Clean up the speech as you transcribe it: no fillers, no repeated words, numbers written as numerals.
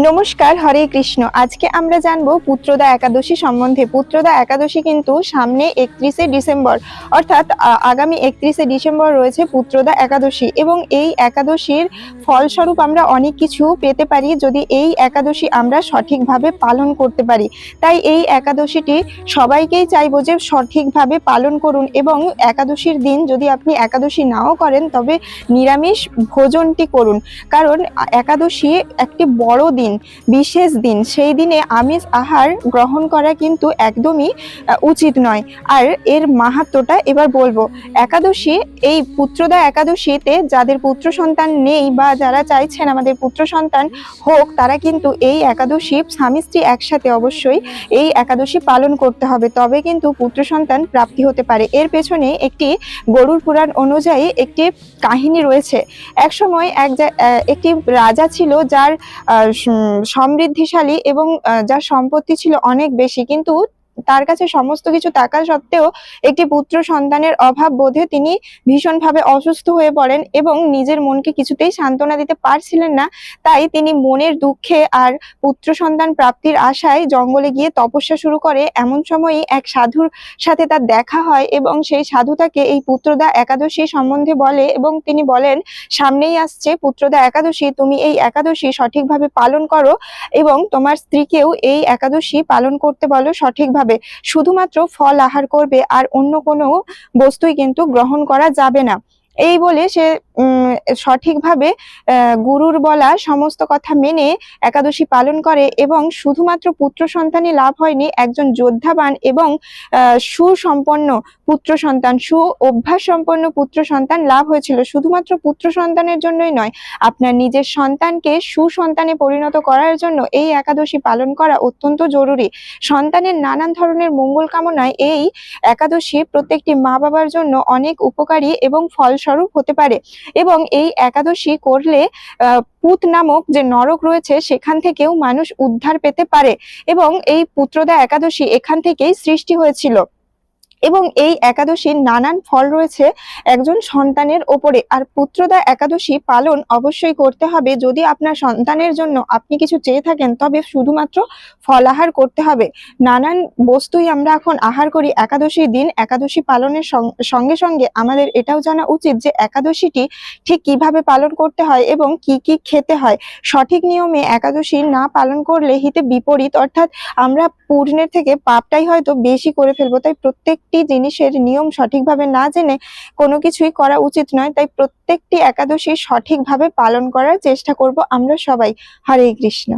নমস্কার, হরে কৃষ্ণ। আজকে আমরা জানবো পুত্রদা একাদশী সম্বন্ধে। পুত্রদা একাদশী কিন্তু সামনে 31শে ডিসেম্বর, অর্থাৎ আগামী 31শে ডিসেম্বর রয়েছে পুত্রদা একাদশী, এবং এই একাদশীর ফলস্বরূপ আমরা অনেক কিছু পেতে পারি যদি এই একাদশী আমরা সঠিকভাবে পালন করতে পারি। তাই এই একাদশীটি সবাইকেই চাইবো যে সঠিকভাবে পালন করুন, এবং একাদশীর দিন যদি আপনি একাদশী নাও করেন তবে নিরামিষ ভোজনটি করুন, কারণ একাদশী একটি বড় দিন, বিশেষ দিন। সেই দিনে আমিষ আহার গ্রহণ করা কিন্তু একদমই উচিত নয়। আর এর মাহাত্ম্যটা এবার বলবো। একাদশী, এই পুত্রদা একাদশীতে যাদের পুত্র সন্তান নেই বা যারা চাইছেন আমাদের পুত্র সন্তান হোক, তারা কিন্তু এই একাদশী স্বামী স্ত্রী একসাথে অবশ্যই এই একাদশী পালন করতে হবে, তবে কিন্তু পুত্র সন্তান প্রাপ্তি হতে পারে। এর পেছনে একটি গরুড় পুরাণ অনুযায়ী একটি কাহিনী রয়েছে। এক সময় একটি রাজা ছিল যার সমৃদ্ধিশালী এবং যার সম্পত্তি ছিল অনেক বেশি, কিন্তু তার কাছে সমস্ত কিছু থাকা সত্ত্বেও একটি পুত্র সন্তানের অভাব বোধে তিনি ভীষণভাবে অসুস্থ হয়ে পড়েন এবং নিজের মনকে কিছুতেই সান্ত্বনা দিতে পারছিলেন না। তাই তিনি মনের দুঃখে আর পুত্র সন্তান প্রাপ্তির আশায় জঙ্গলে গিয়ে তপস্যা শুরু করে। এমন সময়ই এক সাধুর সাথে তার দেখা হয় এবং সেই সাধু তাকে এই পুত্রদা একাদশী সম্বন্ধে বলে এবং তিনি বলেন, সামনেই আসছে পুত্রদা একাদশী, তুমি এই একাদশী সঠিকভাবে পালন করো এবং তোমার স্ত্রীকেও এই একাদশী পালন করতে বলো সঠিকভাবে। শুধুমাত্র ফল আহার করবে, আর অন্য কোনো বস্তুই কিন্তু গ্রহণ করা যাবে না। এই বলে সে সঠিকভাবে গুরুর বলা সমস্ত কথা মেনে একাদশী পালন করে, এবং শুধুমাত্র পুত্র সন্তানই লাভ হয়নি, একজন যোদ্ধাবান এবং সুসম্পন্ন পুত্র সন্তান, সু অভ্যাস সম্পন্ন পুত্র সন্তান লাভ হয়েছিল। শুধুমাত্র পুত্র সন্তানের জন্যই নয়, আপনার নিজের সন্তানকে সুসন্তানে পরিণত করার জন্য এই একাদশী পালন করা অত্যন্ত জরুরি। সন্তানের নানান ধরনের মঙ্গল কামনায় এই একাদশী প্রত্যেকটি মা বাবার জন্য অনেক উপকারী এবং ফলস্বরূপ হতে পারে, এবং এই একাদশী করলে পুত নামক যে নরক রয়েছে সেখান থেকেও মানুষ উদ্ধার পেতে পারে, এবং এই পুত্রদা একাদশী এখান থেকেই সৃষ্টি হয়েছিল। এবং এই একাদশীর নানান ফল রয়েছে একজন সন্তানের ওপরে। আর পুত্রদা একাদশী পালন অবশ্যই করতে হবে। যদি আপনার সন্তানের জন্য আপনি কিছু চেয়ে থাকেন তবে শুধুমাত্র ফল আহার করতে হবে। নানান বস্তুই আমরা এখন আহার করি একাদশীর দিন। একাদশী পালনের সঙ্গে সঙ্গে আমাদের এটাও জানা উচিত যে একাদশীটি ঠিক কিভাবে পালন করতে হয় এবং কি কি খেতে হয়। সঠিক নিয়মে একাদশী না পালন করলে হিতে বিপরীত, অর্থাৎ আমরা পূর্ণের থেকে পাপটাই হয়তো বেশি করে ফেলবো। তাই প্রত্যেকটি জিনিসের নিয়ম সঠিকভাবে না জেনে কোনো কিছুই করা উচিত নয়। তাই প্রত্যেকটি একাদশী সঠিকভাবে পালন করার চেষ্টা করব আমরা সবাই। হরে কৃষ্ণ।